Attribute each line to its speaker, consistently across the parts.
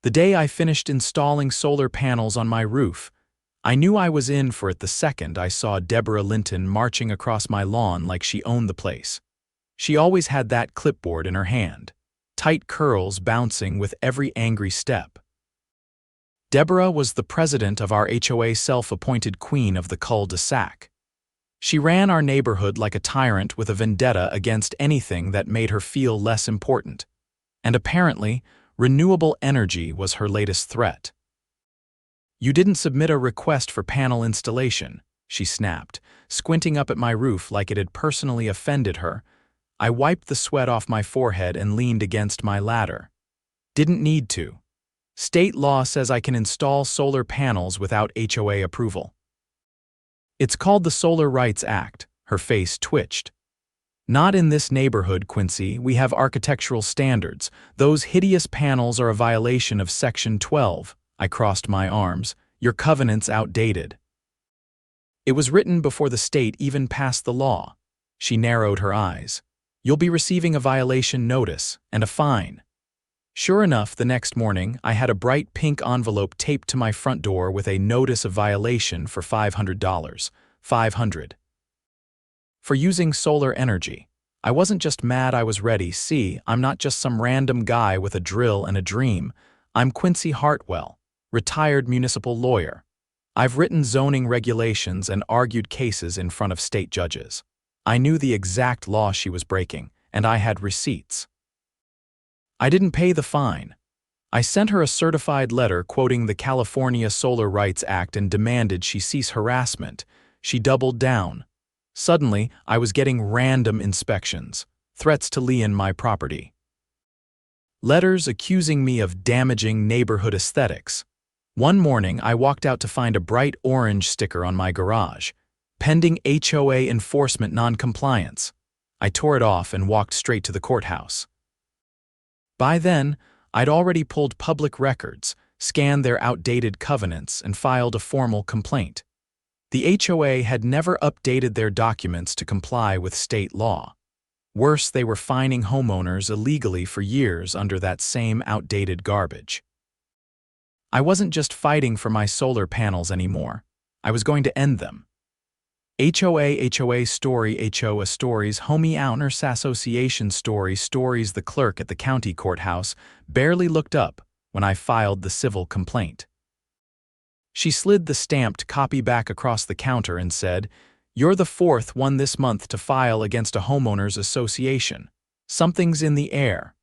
Speaker 1: The day I finished installing solar panels on my roof, I knew I was in for it the second I saw Deborah Linton marching across my lawn like she owned the place. She always had that clipboard in her hand, tight curls bouncing with every angry step. Deborah was the president of our HOA, self-appointed queen of the cul-de-sac. She ran our neighborhood like a tyrant with a vendetta against anything that made her feel less important. And apparently, renewable energy was her latest threat. "You didn't submit a request for panel installation," she snapped, squinting up at my roof like it had personally offended her. I wiped the sweat off my forehead and leaned against my ladder. "Didn't need to. State law says I can install solar panels without HOA approval. It's called the Solar Rights Act." Her face twitched. "Not in this neighborhood, Quincy. We have architectural standards. Those hideous panels are a violation of Section 12. I crossed my arms. "Your covenant's outdated." "It was written before the state even passed the law." She narrowed her eyes. "You'll be receiving a violation notice and a fine." Sure enough, the next morning, I had a bright pink envelope taped to my front door with a notice of violation for $500. $500. For using solar energy. I wasn't just mad, I was ready. See, I'm not just some random guy with a drill and a dream. I'm Quincy Hartwell, retired municipal lawyer. I've written zoning regulations and argued cases in front of state judges. I knew the exact law she was breaking, and I had receipts. I didn't pay the fine. I sent her a certified letter quoting the California Solar Rights Act and demanded she cease harassment. She doubled down. Suddenly, I was getting random inspections, threats to lien my property, letters accusing me of damaging neighborhood aesthetics. One morning, I walked out to find a bright orange sticker on my garage, pending HOA enforcement noncompliance. I tore it off and walked straight to the courthouse. By then, I'd already pulled public records, scanned their outdated covenants, and filed a formal complaint. The HOA had never updated their documents to comply with state law. Worse, they were fining homeowners illegally for years under that same outdated garbage. I wasn't just fighting for my solar panels anymore. I was going to end them. HOA story, HOA stories, homeowners association stories. The clerk at the county courthouse barely looked up when I filed the civil complaint. She slid the stamped copy back across the counter and said, "You're the fourth one this month to file against a homeowners association. Something's in the air."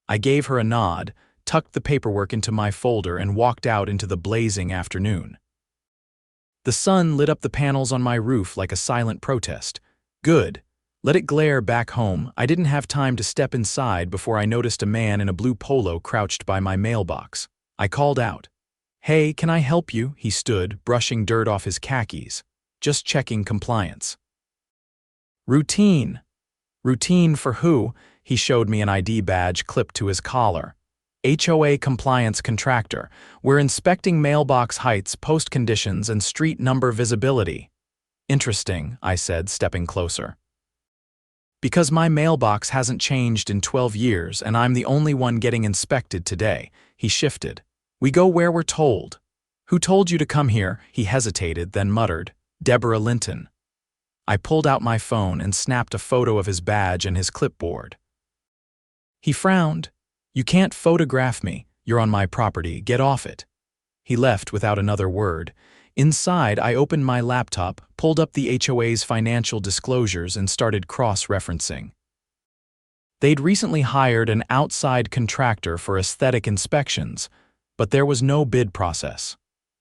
Speaker 1: I gave her a nod, tucked the paperwork into my folder, and walked out into the blazing afternoon. The sun lit up the panels on my roof like a silent protest. Good. Let it glare back home. I didn't have time to step inside before I noticed a man in a blue polo crouched by my mailbox. I called out. "Hey, can I help you?" He stood, brushing dirt off his khakis. "Just checking compliance." "Routine." "Routine for who?" He showed me an ID badge clipped to his collar. "HOA compliance contractor. We're inspecting mailbox heights, post conditions, and street number visibility." "Interesting," I said, stepping closer. "Because my mailbox hasn't changed in 12 years and I'm the only one getting inspected today." He shifted. "We go where we're told." "Who told you to come here?" He hesitated, then muttered, "Deborah Linton." I pulled out my phone and snapped a photo of his badge and his clipboard. He frowned. "You can't photograph me. You're on my property. Get off it." He left without another word. Inside, I opened my laptop, pulled up the HOA's financial disclosures, and started cross-referencing. They'd recently hired an outside contractor for aesthetic inspections, but there was no bid process.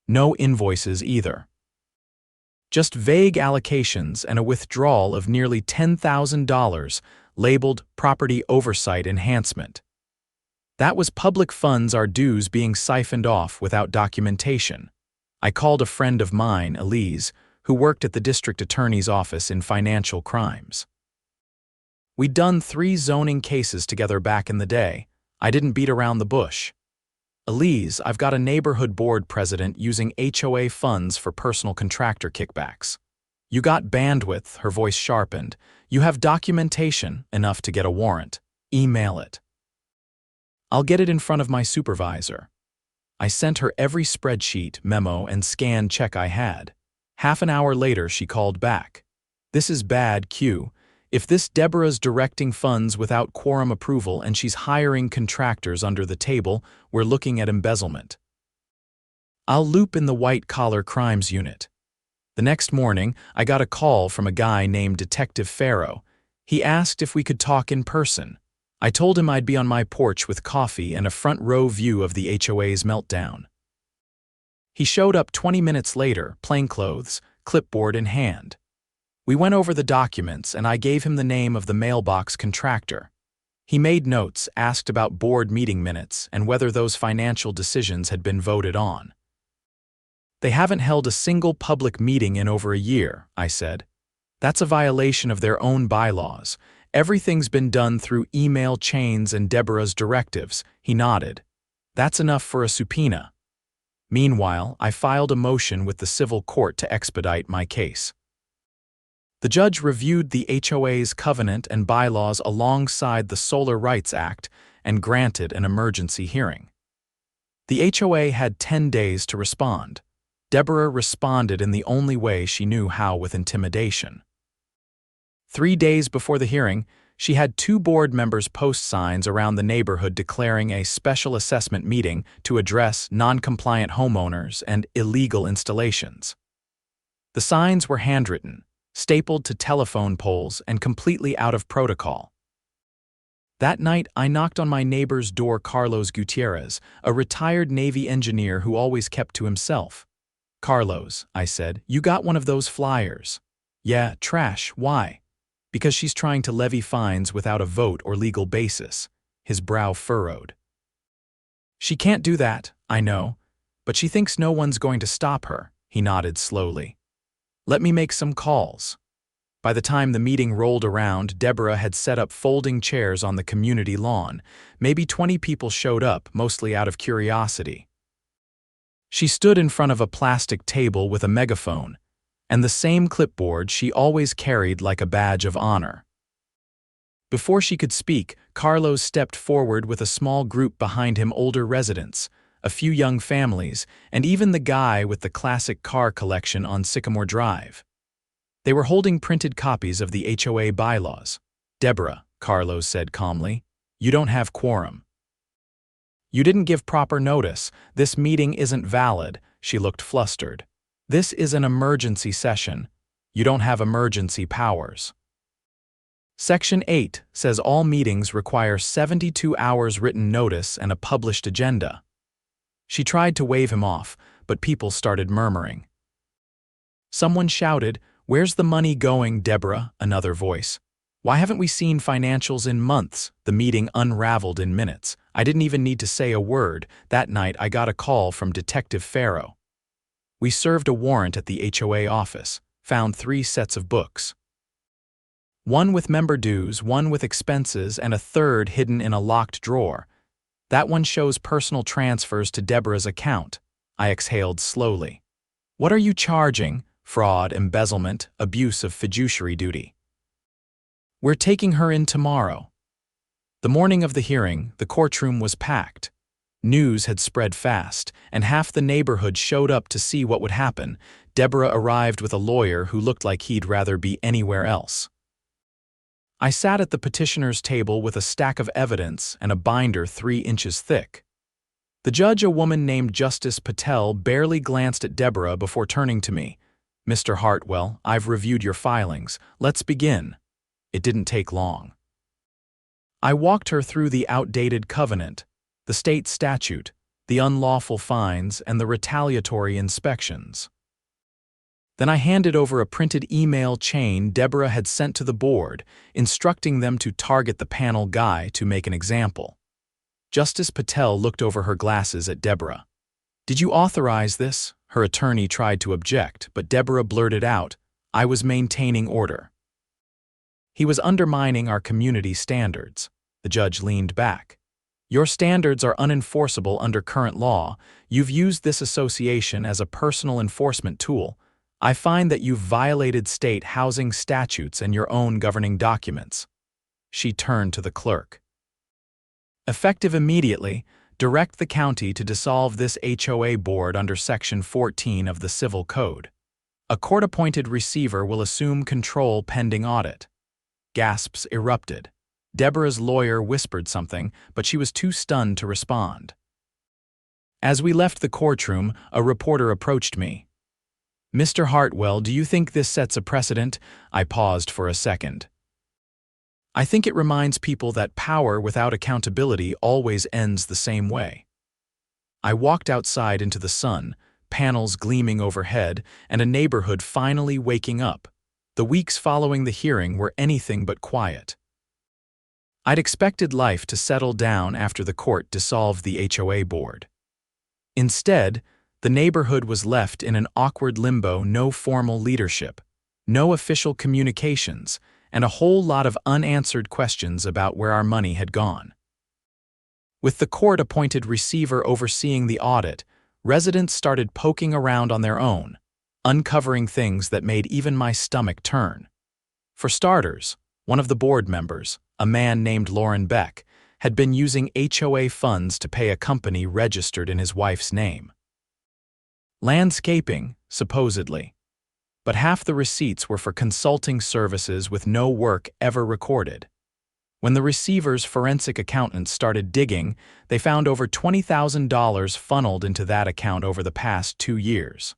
Speaker 1: No invoices either. Just vague allocations and a withdrawal of nearly $10,000 labeled Property Oversight Enhancement. That was public funds, our dues being siphoned off without documentation. I called a friend of mine, Elise, who worked at the district attorney's office in financial crimes. We'd done 3 zoning cases together back in the day. I didn't beat around the bush. "Elise, I've got a neighborhood board president using HOA funds for personal contractor kickbacks." "You got bandwidth," her voice sharpened. "You have documentation enough to get a warrant. Email it." I'll get it in front of my supervisor. I sent her every spreadsheet, memo, and scanned check I had. Half an hour later, she called back. This is bad, Q. If this Deborah's directing funds without quorum approval and she's hiring contractors under the table, we're looking at embezzlement. I'll loop in the white-collar crimes unit. The next morning, I got a call from a guy named Detective Farrow. He asked if we could talk in person. I told him I'd be on my porch with coffee and a front-row view of the HOA's meltdown. He showed up 20 minutes later, plainclothes, clipboard in hand. We went over the documents and I gave him the name of the mailbox contractor. He made notes, asked about board meeting minutes and whether those financial decisions had been voted on. They haven't held a single public meeting in over a year, I said. That's a violation of their own bylaws. Everything's been done through email chains and Deborah's directives. He nodded. That's enough for a subpoena. Meanwhile, I filed a motion with the civil court to expedite my case. The judge reviewed the HOA's covenant and bylaws alongside the Solar Rights Act and granted an emergency hearing. The HOA had 10 days to respond. Deborah responded in the only way she knew how, with intimidation. 3 days before the hearing, she had 2 board members post signs around the neighborhood declaring a special assessment meeting to address non-compliant homeowners and illegal installations. The signs were handwritten, stapled to telephone poles, and completely out of protocol. That night, I knocked on my neighbor's door, Carlos Gutierrez, a retired Navy engineer who always kept to himself. "Carlos," I said, "you got one of those flyers." "Yeah, trash. Why?" "Because she's trying to levy fines without a vote or legal basis." His brow furrowed. "She can't do that, I know, but she thinks no one's going to stop her." He nodded slowly. "Let me make some calls." By the time the meeting rolled around, Deborah had set up folding chairs on the community lawn. Maybe 20 people showed up, mostly out of curiosity. She stood in front of a plastic table with a megaphone, and the same clipboard she always carried like a badge of honor. Before she could speak, Carlos stepped forward with a small group behind him: older residents, a few young families, and even the guy with the classic car collection on Sycamore Drive. They were holding printed copies of the HOA bylaws. "Deborah," Carlos said calmly, "you don't have quorum. You didn't give proper notice. This meeting isn't valid." She looked flustered. "This is an emergency session. You don't have emergency powers." Section 8 says all meetings require 72 hours written notice and a published agenda. She tried to wave him off, but people started murmuring. Someone shouted, "Where's the money going, Deborah?" Another voice. "Why haven't we seen financials in months?" The meeting unraveled in minutes. I didn't even need to say a word. That night I got a call from Detective Farrow. We served a warrant at the HOA office, found 3 sets of books. One with member dues, one with expenses, and a third hidden in a locked drawer. That one shows personal transfers to Deborah's account. I exhaled slowly. "What are you charging?" "Fraud, embezzlement, abuse of fiduciary duty." "We're taking her in tomorrow." The morning of the hearing, the courtroom was packed. News had spread fast, and half the neighborhood showed up to see what would happen. Deborah arrived with a lawyer who looked like he'd rather be anywhere else. I sat at the petitioner's table with a stack of evidence and a binder 3 inches thick. The judge, a woman named Justice Patel, barely glanced at Deborah before turning to me. "Mr. Hartwell, I've reviewed your filings. Let's begin." It didn't take long. I walked her through the outdated covenant, the state statute, the unlawful fines, and the retaliatory inspections. Then I handed over a printed email chain Deborah had sent to the board, instructing them to target the panel guy to make an example. Justice Patel looked over her glasses at Deborah. "Did you authorize this?" Her attorney tried to object, but Deborah blurted out, "I was maintaining order." He was undermining our community standards. The judge leaned back. "Your standards are unenforceable under current law. You've used this association as a personal enforcement tool. I find that you've violated state housing statutes and your own governing documents." She turned to the clerk. Effective immediately, direct the county to dissolve this HOA board under Section 14 of the Civil Code. A court-appointed receiver will assume control pending audit. Gasps erupted. Deborah's lawyer whispered something, but she was too stunned to respond. As we left the courtroom, a reporter approached me. "Mr. Hartwell, do you think this sets a precedent?" I paused for a second. "I think it reminds people that power without accountability always ends the same way." I walked outside into the sun, panels gleaming overhead, and a neighborhood finally waking up. The weeks following the hearing were anything but quiet. I'd expected life to settle down after the court dissolved the HOA board. Instead, the neighborhood was left in an awkward limbo, no formal leadership, no official communications, and a whole lot of unanswered questions about where our money had gone. With the court-appointed receiver overseeing the audit, residents started poking around on their own, uncovering things that made even my stomach turn. For starters, one of the board members, a man named Lauren Beck, had been using HOA funds to pay a company registered in his wife's name. Landscaping, supposedly. But half the receipts were for consulting services with no work ever recorded. When the receiver's forensic accountants started digging, they found over $20,000 funneled into that account over the past 2 years.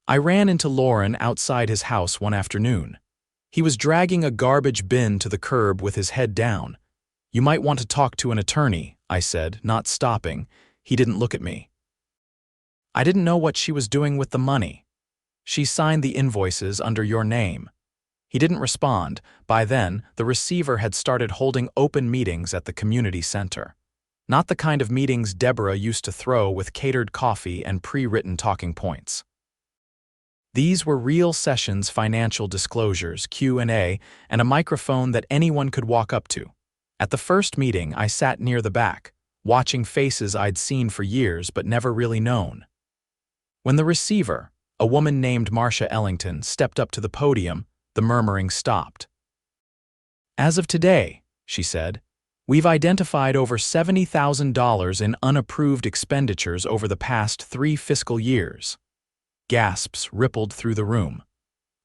Speaker 1: I ran into Lauren outside his house one afternoon. He was dragging a garbage bin to the curb with his head down. "You might want to talk to an attorney," I said, not stopping. He didn't look at me. "I didn't know what she was doing with the money." "She signed the invoices under your name." He didn't respond. By then, the receiver had started holding open meetings at the community center. Not the kind of meetings Deborah used to throw with catered coffee and pre-written talking points. These were real sessions, financial disclosures, Q&A, and a microphone that anyone could walk up to. At the first meeting, I sat near the back, watching faces I'd seen for years but never really known. When the receiver, a woman named Marcia Ellington, stepped up to the podium, the murmuring stopped. "As of today," she said, "we've identified over $70,000 in unapproved expenditures over the past 3 fiscal years. Gasps rippled through the room.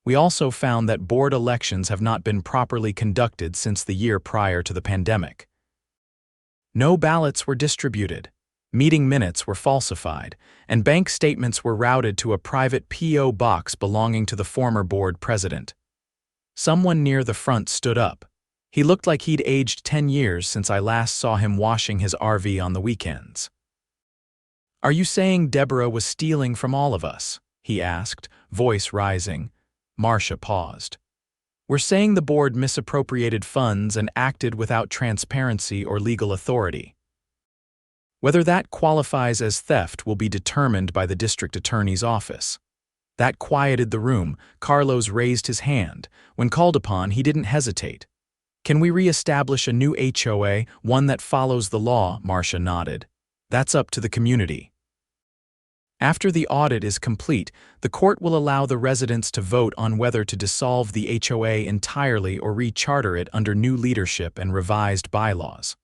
Speaker 1: "We also found that board elections have not been properly conducted since the year prior to the pandemic. No ballots were distributed, meeting minutes were falsified, and bank statements were routed to a private P.O. box belonging to the former board president." Someone near the front stood up. He looked like he'd aged 10 years since I last saw him washing his RV on the weekends. "Are you saying Deborah was stealing from all of us?" he asked, voice rising. Marcia paused. "We're saying the board misappropriated funds and acted without transparency or legal authority. Whether that qualifies as theft will be determined by the district attorney's office." That quieted the room. Carlos raised his hand. When called upon, he didn't hesitate. "Can we re-establish a new HOA, one that follows the law?" Marcia nodded. "That's up to the community. After the audit is complete, the court will allow the residents to vote on whether to dissolve the HOA entirely or re-charter it under new leadership and revised bylaws."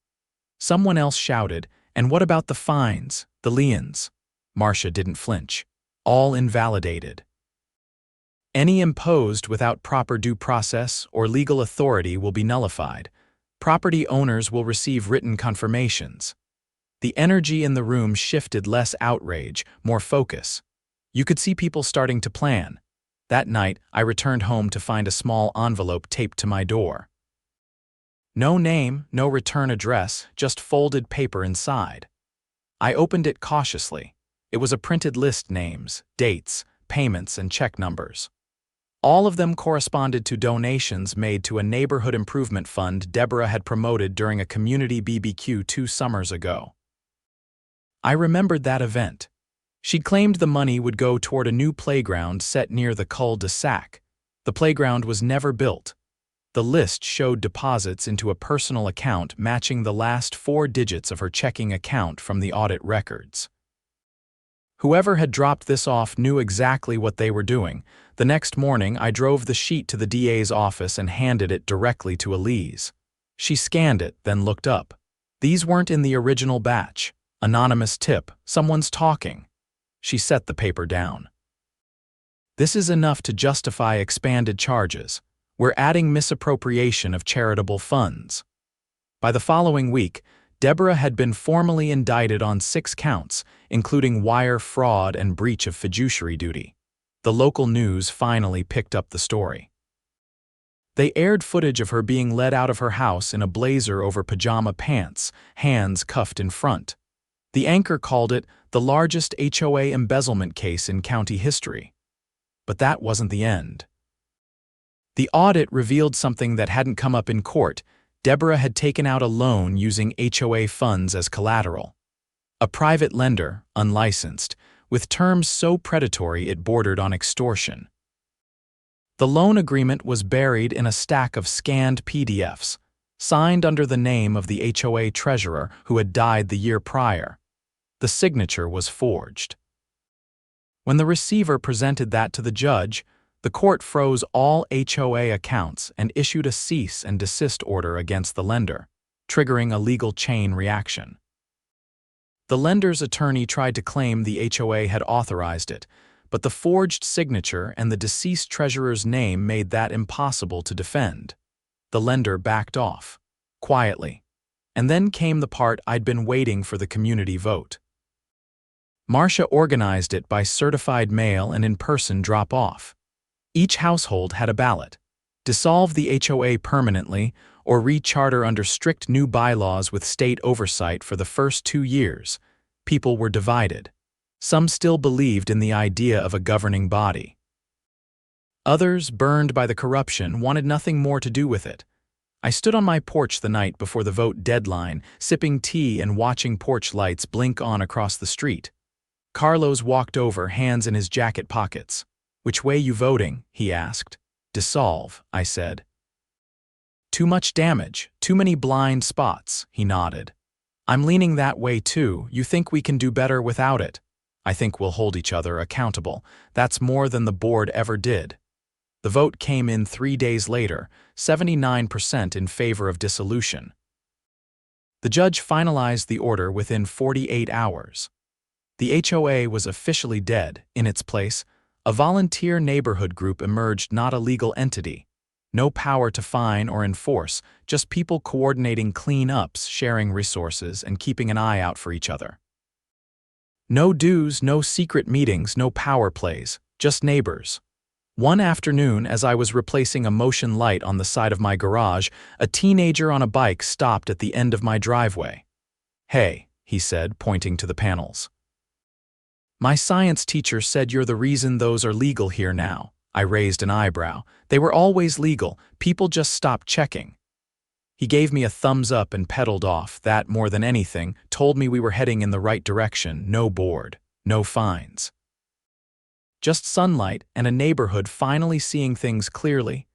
Speaker 1: Someone else shouted, "And what about the fines, the liens?" Marcia didn't flinch. "All invalidated. Any imposed without proper due process or legal authority will be nullified. Property owners will receive written confirmations." The energy in the room shifted, less outrage, more focus. You could see people starting to plan. That night, I returned home to find a small envelope taped to my door. No name, no return address, just folded paper inside. I opened it cautiously. It was a printed list: names, dates, payments, and check numbers. All of them corresponded to donations made to a neighborhood improvement fund Deborah had promoted during a community BBQ 2 summers ago. I remembered that event. She'd claimed the money would go toward a new playground set near the cul-de-sac. The playground was never built. The list showed deposits into a personal account matching the last 4 digits of her checking account from the audit records. Whoever had dropped this off knew exactly what they were doing. The next morning, I drove the sheet to the DA's office and handed it directly to Elise. She scanned it, then looked up. These weren't in the original batch. Anonymous tip, someone's talking. She set the paper down. This is enough to justify expanded charges. We're adding misappropriation of charitable funds. By the following week, Deborah had been formally indicted on 6 counts, including wire fraud and breach of fiduciary duty. The local news finally picked up the story. They aired footage of her being led out of her house in a blazer over pajama pants, hands cuffed in front. The anchor called it the largest HOA embezzlement case in county history. But that wasn't the end. The audit revealed something that hadn't come up in court. Deborah had taken out a loan using HOA funds as collateral. A private lender, unlicensed, with terms so predatory it bordered on extortion. The loan agreement was buried in a stack of scanned PDFs, signed under the name of the HOA treasurer who had died the year prior. The signature was forged. When the receiver presented that to the judge, the court froze all HOA accounts and issued a cease and desist order against the lender, triggering a legal chain reaction. The lender's attorney tried to claim the HOA had authorized it, but the forged signature and the deceased treasurer's name made that impossible to defend. The lender backed off, quietly. And then came the part I'd been waiting for: the community vote. Marcia organized it by certified mail and in-person drop-off. Each household had a ballot: dissolve the HOA permanently or re-charter under strict new bylaws with state oversight for the first 2 years. People were divided. Some still believed in the idea of a governing body. Others, burned by the corruption, wanted nothing more to do with it. I stood on my porch the night before the vote deadline, sipping tea and watching porch lights blink on across the street. Carlos walked over, hands in his jacket pockets. "Which way you voting?" he asked. "Dissolve," I said. "Too much damage, too many blind spots," he nodded. "I'm leaning that way too. You think we can do better without it?" "I think we'll hold each other accountable. That's more than the board ever did." The vote came in 3 days later, 79% in favor of dissolution. The judge finalized the order within 48 hours. The HOA was officially dead. In its place, a volunteer neighborhood group emerged, not a legal entity. No power to fine or enforce, just people coordinating clean-ups, sharing resources, and keeping an eye out for each other. No dues, no secret meetings, no power plays, just neighbors. One afternoon, as I was replacing a motion light on the side of my garage, a teenager on a bike stopped at the end of my driveway. "Hey," he said, pointing to the panels. "My science teacher said you're the reason those are legal here now." I raised an eyebrow. "They were always legal, people just stopped checking." He gave me a thumbs up and pedaled off. That, more than anything, told me we were heading in the right direction. No board, no fines. Just sunlight and a neighborhood finally seeing things clearly.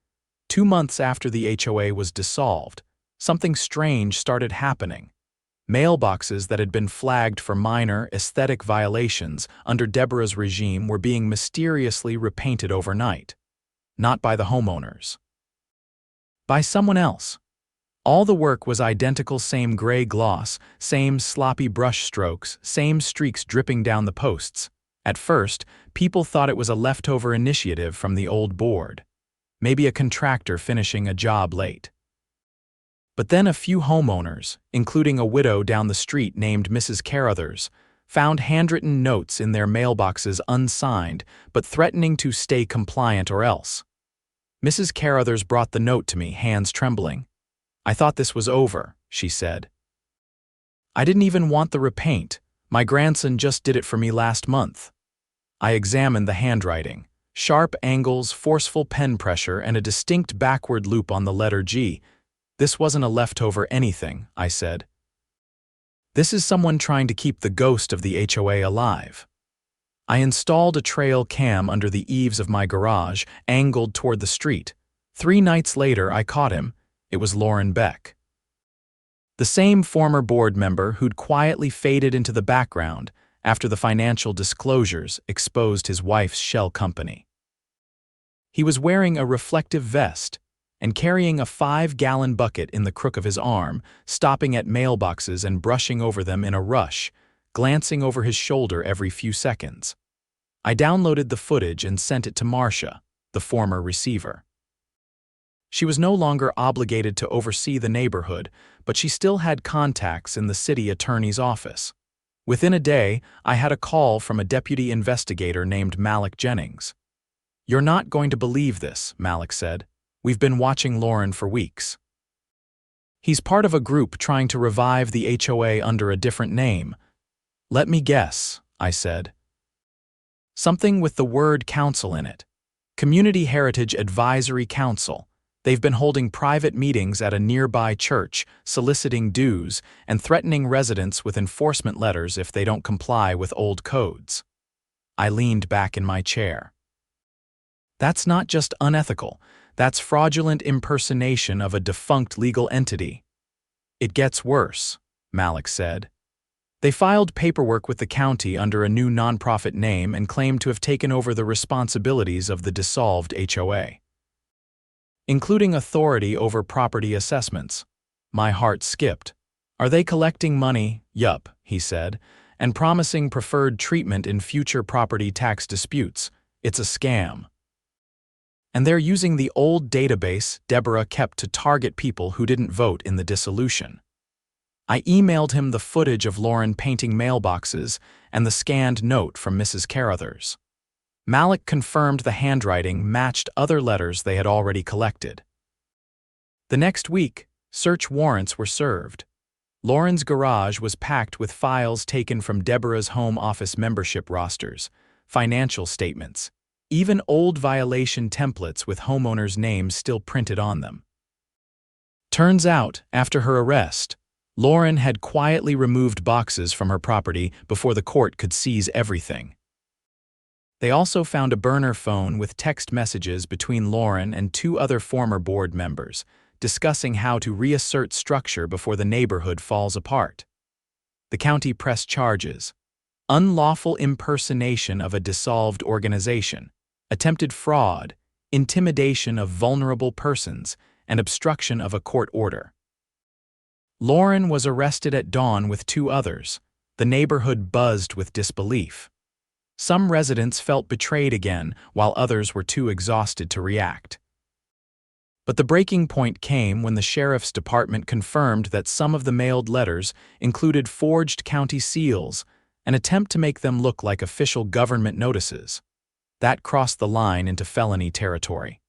Speaker 1: 2 months after the HOA was dissolved, something strange started happening. Mailboxes that had been flagged for minor aesthetic violations under Deborah's regime were being mysteriously repainted overnight. Not by the homeowners. By someone else. All the work was identical: same gray gloss, same sloppy brush strokes, same streaks dripping down the posts. At first, people thought it was a leftover initiative from the old board. Maybe a contractor finishing a job late. But then a few homeowners, including a widow down the street named Mrs. Carruthers, found handwritten notes in their mailboxes unsigned, but threatening to stay compliant or else. Mrs. Carruthers brought the note to me, hands trembling. "I thought this was over," she said. "I didn't even want the repaint. My grandson just did it for me last month." I examined the handwriting. Sharp angles, forceful pen pressure, and a distinct backward loop on the letter G. "This wasn't a leftover anything," I said. "This is someone trying to keep the ghost of the HOA alive." I installed a trail cam under the eaves of my garage, angled toward the street. 3 nights later, I caught him. It was Lauren Beck. The same former board member who'd quietly faded into the background after the financial disclosures exposed his wife's shell company. He was wearing a reflective vest, and carrying a 5-gallon bucket in the crook of his arm, stopping at mailboxes and brushing over them in a rush, glancing over his shoulder every few seconds. I downloaded the footage and sent it to Marcia, the former receiver. She was no longer obligated to oversee the neighborhood, but she still had contacts in the city attorney's office. Within a day, I had a call from a deputy investigator named Malik Jennings. "You're not going to believe this," Malik said. "We've been watching Lauren for weeks. He's part of a group trying to revive the HOA under a different name." "Let me guess," I said. "Something with the word council in it. Community Heritage Advisory Council. They've been holding private meetings at a nearby church, soliciting dues, and threatening residents with enforcement letters if they don't comply with old codes." I leaned back in my chair. "That's not just unethical, that's fraudulent impersonation of a defunct legal entity." "It gets worse," Malik said. "They filed paperwork with the county under a new nonprofit name and claimed to have taken over the responsibilities of the dissolved HOA, including authority over property assessments." My heart skipped. "Are they collecting money?" "Yup," he said, "and promising preferred treatment in future property tax disputes. It's a scam. And they're using the old database Deborah kept to target people who didn't vote in the dissolution." I emailed him the footage of Lauren painting mailboxes and the scanned note from Mrs. Carruthers. Malik confirmed the handwriting matched other letters they had already collected. The next week, search warrants were served. Lauren's garage was packed with files taken from Deborah's home office membership rosters, financial statements, even old violation templates with homeowners' names still printed on them. Turns out, after her arrest, Lauren had quietly removed boxes from her property before the court could seize everything. They also found a burner phone with text messages between Lauren and 2 other former board members, discussing how to reassert structure before the neighborhood falls apart. The county pressed charges: unlawful impersonation of a dissolved organization, attempted fraud, intimidation of vulnerable persons, and obstruction of a court order. Lauren was arrested at dawn with 2 others. The neighborhood buzzed with disbelief. Some residents felt betrayed again, while others were too exhausted to react. But the breaking point came when the sheriff's department confirmed that some of the mailed letters included forged county seals, an attempt to make them look like official government notices. That crossed the line into felony territory.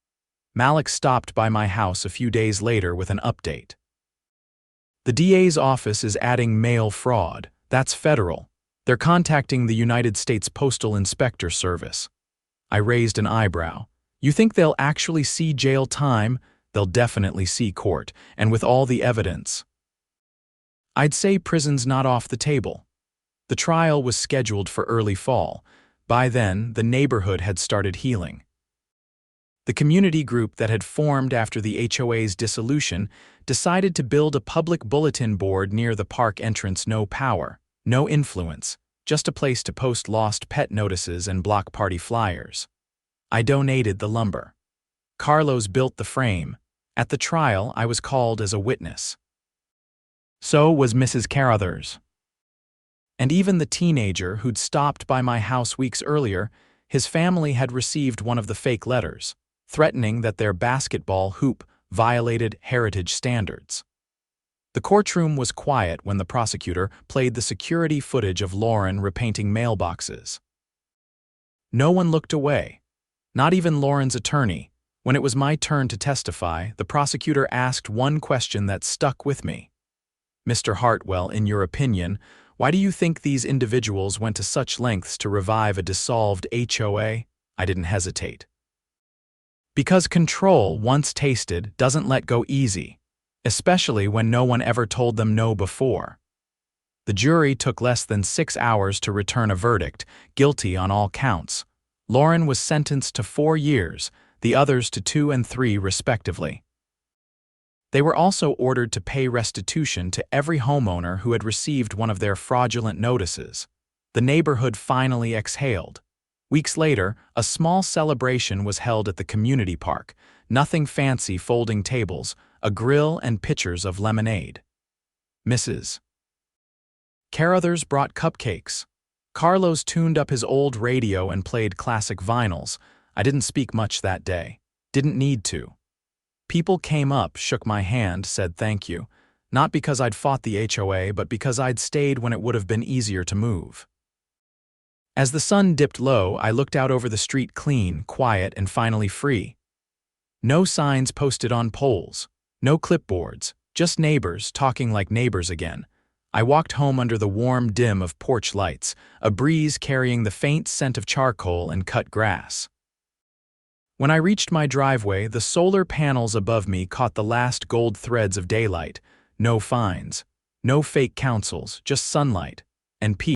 Speaker 1: Malik stopped by my house a few days later with an update. "The DA's office is adding mail fraud. That's federal. They're contacting the United States Postal Inspector Service." I raised an eyebrow. "You think they'll actually see jail time?" "They'll definitely see court, and with all the evidence." "I'd say prison's not off the table." The trial was scheduled for early fall. By then, the neighborhood had started healing. The community group that had formed after the HOA's dissolution decided to build a public bulletin board near the park entrance. No power, no influence, just a place to post lost pet notices and block party flyers. I donated the lumber. Carlos built the frame. At the trial, I was called as a witness. So was Mrs. Carruthers. And even the teenager who'd stopped by my house weeks earlier, his family had received one of the fake letters, threatening that their basketball hoop violated heritage standards. The courtroom was quiet when the prosecutor played the security footage of Lauren repainting mailboxes. No one looked away, not even Lauren's attorney. When it was my turn to testify, the prosecutor asked one question that stuck with me. "Mr. Hartwell, in your opinion, why do you think these individuals went to such lengths to revive a dissolved HOA?" I didn't hesitate. "Because control, once tasted, doesn't let go easy, especially when no one ever told them no before." The jury took less than 6 hours to return a verdict, guilty on all counts. Lauren was sentenced to 4 years, the others to 2 and 3 respectively. They were also ordered to pay restitution to every homeowner who had received one of their fraudulent notices. The neighborhood finally exhaled. Weeks later, a small celebration was held at the community park. Nothing fancy, folding tables, a grill and pitchers of lemonade. Mrs. Carruthers brought cupcakes. Carlos tuned up his old radio and played classic vinyls. I didn't speak much that day. Didn't need to. People came up, shook my hand, said thank you. Not because I'd fought the HOA, but because I'd stayed when it would have been easier to move. As the sun dipped low, I looked out over the street, clean, quiet, and finally free. No signs posted on poles. No clipboards. Just neighbors talking like neighbors again. I walked home under the warm dim of porch lights, a breeze carrying the faint scent of charcoal and cut grass. When I reached my driveway, the solar panels above me caught the last gold threads of daylight. No fines. No fake councils, just sunlight. And peace.